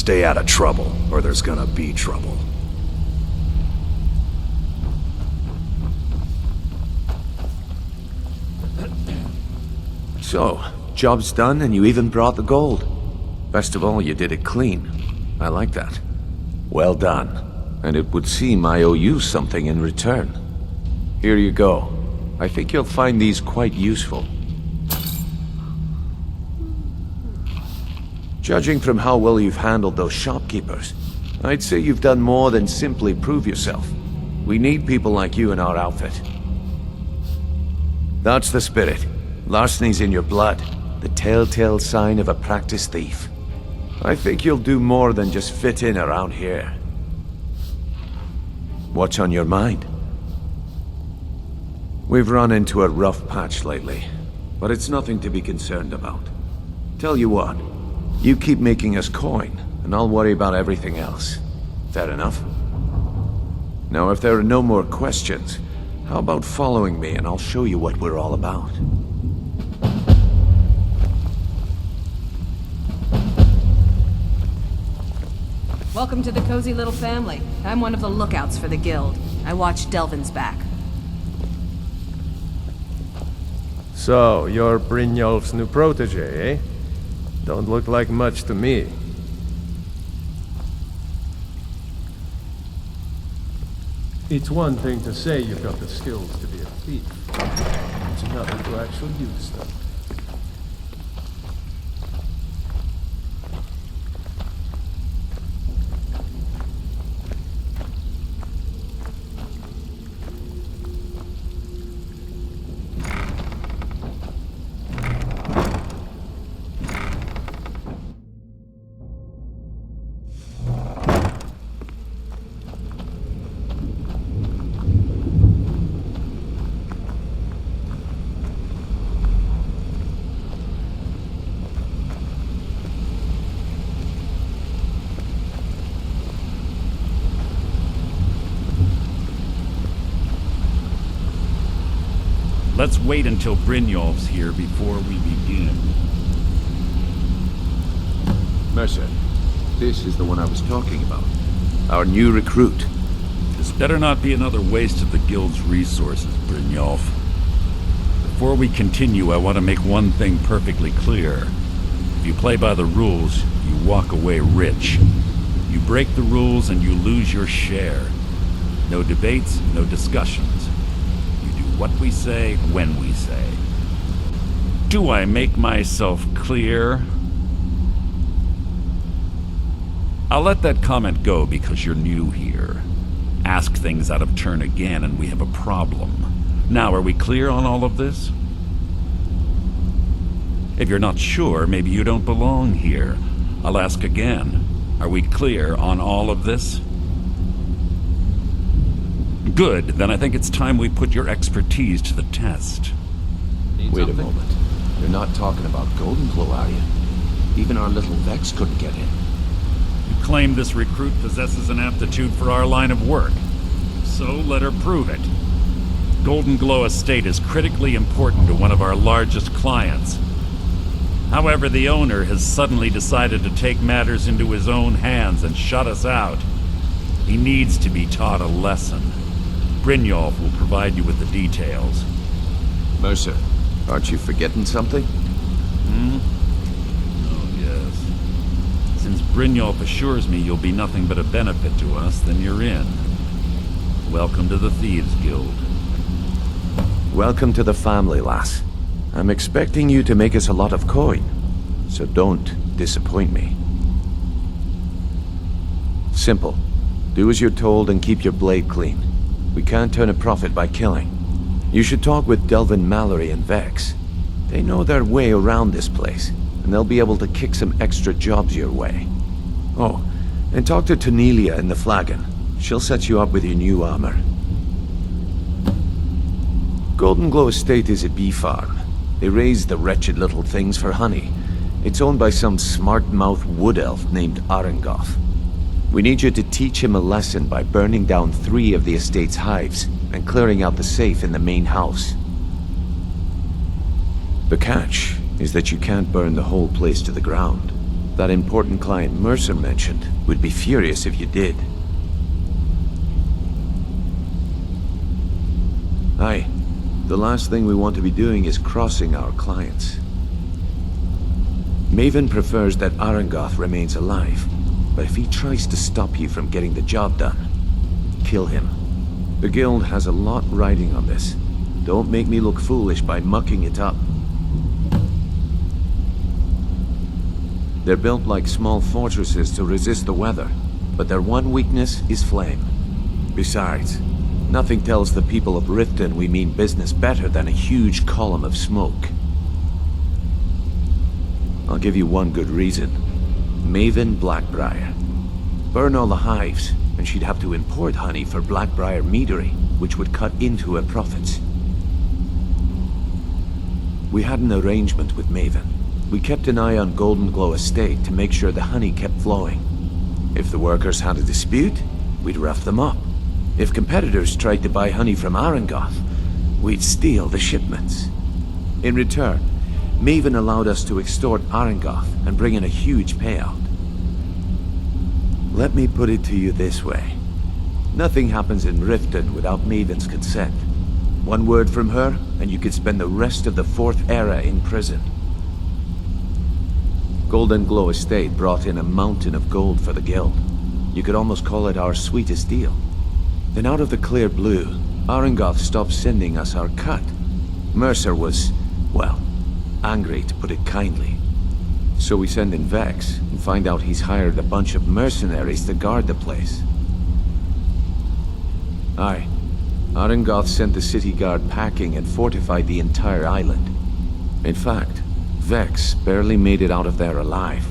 Stay out of trouble, or there's gonna be trouble. So, job's done and you even brought the gold. Best of all, you did it clean. I like that. Well done. And it would seem I owe you something in return. Here you go. I think you'll find these quite useful. Judging from how well you've handled those shopkeepers, I'd say you've done more than simply prove yourself. We need people like you in our outfit. That's the spirit. Larceny's in your blood, the telltale sign of a practiced thief. I think you'll do more than just fit in around here. What's on your mind? We've run into a rough patch lately, but it's nothing to be concerned about. Tell you what, you keep making us coin, and I'll worry about everything else. Fair enough? Now, if there are no more questions, how about following me and I'll show you what we're all about? Welcome to the cozy little family. I'm one of the lookouts for the guild. I watch Delvin's back. So, you're Brynjolf's new protege, eh? Don't look like much to me. It's one thing to say you've got the skills to be a thief. It's another to actually use them. Let's wait until Brynjolf's here before we begin. Mercer, this is the one I was talking about. Our new recruit. This better not be another waste of the guild's resources, Brynjolf. Before we continue, I want to make one thing perfectly clear. If you play by the rules, you walk away rich. You break the rules and you lose your share. No debates, no discussions. What we say, when we say. Do I make myself clear? I'll let that comment go because you're new here. Ask things out of turn again and we have a problem. Now, are we clear on all of this? If you're not sure, maybe you don't belong here. I'll ask again. Are we clear on all of this? Good, then I think it's time we put your expertise to the test. Wait a moment. You're not talking about Goldenglow, are you? Even our little Vex couldn't get in. You claim this recruit possesses an aptitude for our line of work. So let her prove it. Goldenglow Estate is critically important to one of our largest clients. However, the owner has suddenly decided to take matters into his own hands and shut us out. He needs to be taught a lesson. Brynjolf will provide you with the details. Mercer, aren't you forgetting something? Oh, yes. Since Brynjolf assures me you'll be nothing but a benefit to us, then you're in. Welcome to the Thieves Guild. Welcome to the family, lass. I'm expecting you to make us a lot of coin, so don't disappoint me. Simple. Do as you're told and keep your blade clean. We can't turn a profit by killing. You should talk with Delvin, Mallory, and Vex. They know their way around this place, and they'll be able to kick some extra jobs your way. Oh, and talk to Tanelia in the Flagon. She'll set you up with your new armor. Goldenglow Estate is a bee farm. They raise the wretched little things for honey. It's owned by some smart-mouthed wood elf named Arengoth. We need you to teach him a lesson by burning down 3 of the estate's hives and clearing out the safe in the main house. The catch is that you can't burn the whole place to the ground. That important client Mercer mentioned would be furious if you did. Aye. The last thing we want to be doing is crossing our clients. Maven prefers that Arangoth remains alive, but if he tries to stop you from getting the job done, kill him. The guild has a lot riding on this. Don't make me look foolish by mucking it up. They're built like small fortresses to resist the weather, but their one weakness is flame. Besides, nothing tells the people of Riften we mean business better than a huge column of smoke. I'll give you one good reason. Maven Blackbriar. Burn all the hives, and she'd have to import honey for Blackbriar meadery, which would cut into her profits. We had an arrangement with Maven. We kept an eye on Goldenglow Estate to make sure the honey kept flowing. If the workers had a dispute, we'd rough them up. If competitors tried to buy honey from Arangoth, we'd steal the shipments. In return, Maven allowed us to extort Arangoth and bring in a huge payout. Let me put it to you this way. Nothing happens in Riften without Maven's consent. One word from her, and you could spend the rest of the Fourth Era in prison. Goldenglow Estate brought in a mountain of gold for the guild. You could almost call it our sweetest deal. Then out of the clear blue, Arangoth stopped sending us our cut. Mercer was, well, angry to put it kindly. So we send in Vex and find out he's hired a bunch of mercenaries to guard the place. Aye. Arangoth sent the city guard packing and fortified the entire island. In fact, Vex barely made it out of there alive.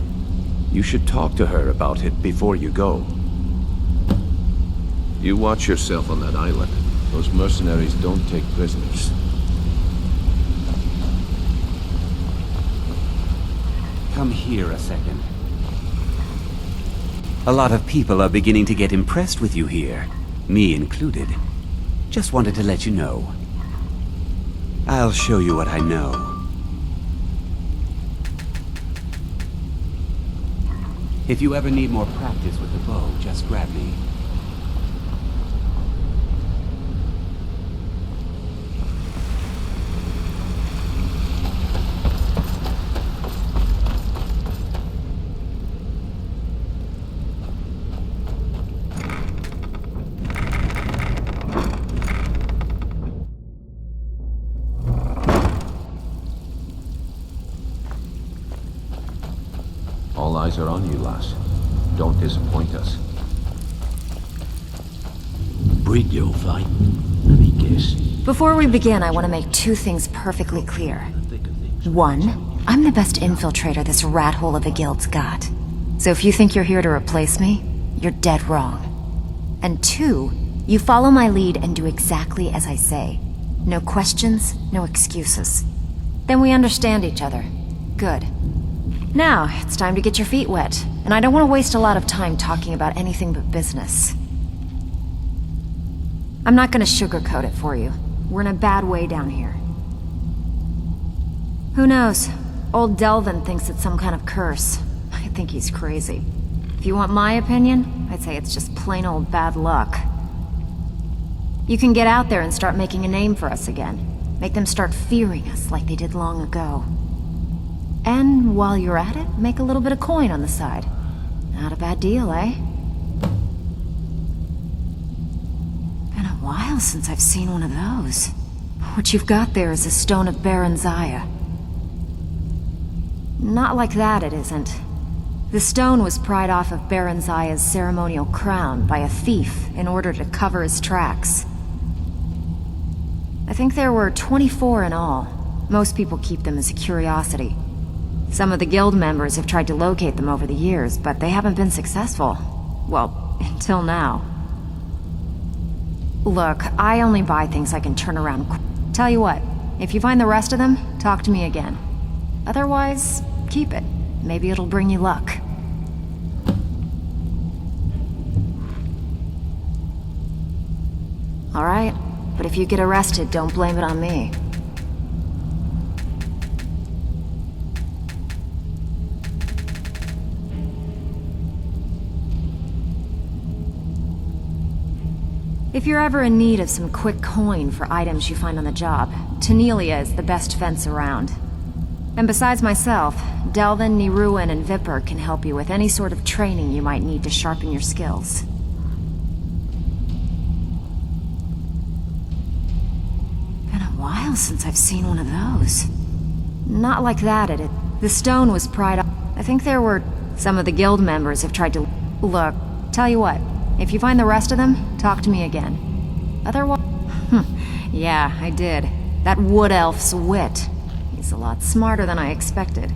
You should talk to her about it before you go. You watch yourself on that island. Those mercenaries don't take prisoners. Come here a second. A lot of people are beginning to get impressed with you here, me included. Just wanted to let you know. I'll show you what I know. If you ever need more practice with the bow, just grab me. All eyes are on you, lass. Don't disappoint us. Bridyo fight. Let me guess. Before we begin, I want to make two things perfectly clear. One, I'm the best infiltrator this rat hole of a guild's got. So if you think you're here to replace me, you're dead wrong. And two, you follow my lead and do exactly as I say. No questions, no excuses. Then we understand each other. Good. Now, it's time to get your feet wet, and I don't want to waste a lot of time talking about anything but business. I'm not gonna sugarcoat it for you. We're in a bad way down here. Who knows? Old Delvin thinks it's some kind of curse. I think he's crazy. If you want my opinion, I'd say it's just plain old bad luck. You can get out there and start making a name for us again. Make them start fearing us like they did long ago. And while you're at it, make a little bit of coin on the side. Not a bad deal, eh? Been a while since I've seen one of those. What you've got there is a stone of Baron Zaya. Not like that, it isn't. The stone was pried off of Baron Zaya's ceremonial crown by a thief in order to cover his tracks. I think there were 24 in all. Most people keep them as a curiosity. Some of the guild members have tried to locate them over the years, but they haven't been successful. Well, until now. Look, I only buy things I can turn around. Tell you what, if you find the rest of them, talk to me again. Otherwise, keep it. Maybe it'll bring you luck. All right, but if you get arrested, don't blame it on me. If you're ever in need of some quick coin for items you find on the job, Tanelia is the best fence around. And besides myself, Delvin, Niruin, and Vipper can help you with any sort of training you might need to sharpen your skills. Been a while since I've seen one of those. Not like that, it. The stone was pried up. I think there were... Some of the guild members have tried to... Look, tell you what, if you find the rest of them, talk to me again. Otherwise... Yeah, I did. That wood elf's wit. He's a lot smarter than I expected.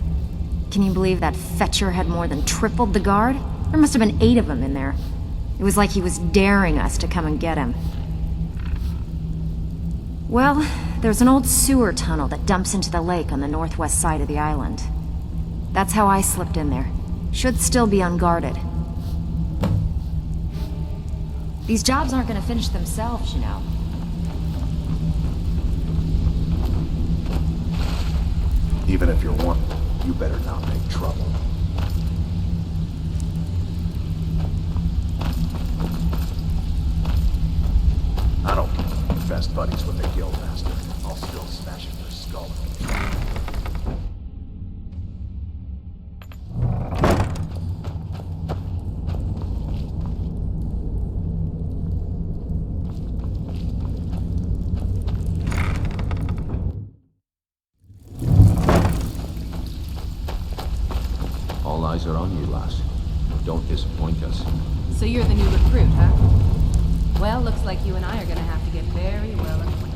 Can you believe that fetcher had more than tripled the guard? There must have been 8 of them in there. It was like he was daring us to come and get him. Well, there's an old sewer tunnel that dumps into the lake on the northwest side of the island. That's how I slipped in there. Should still be unguarded. These jobs aren't gonna finish themselves, you know. Even if you're one, you better not make trouble. I don't keep best buddies with the guildmaster. I'll still smash in your skull. All eyes are on you, lass. Don't disappoint us. So you're the new recruit, huh? Well, looks like you and I are gonna have to get very well acquainted.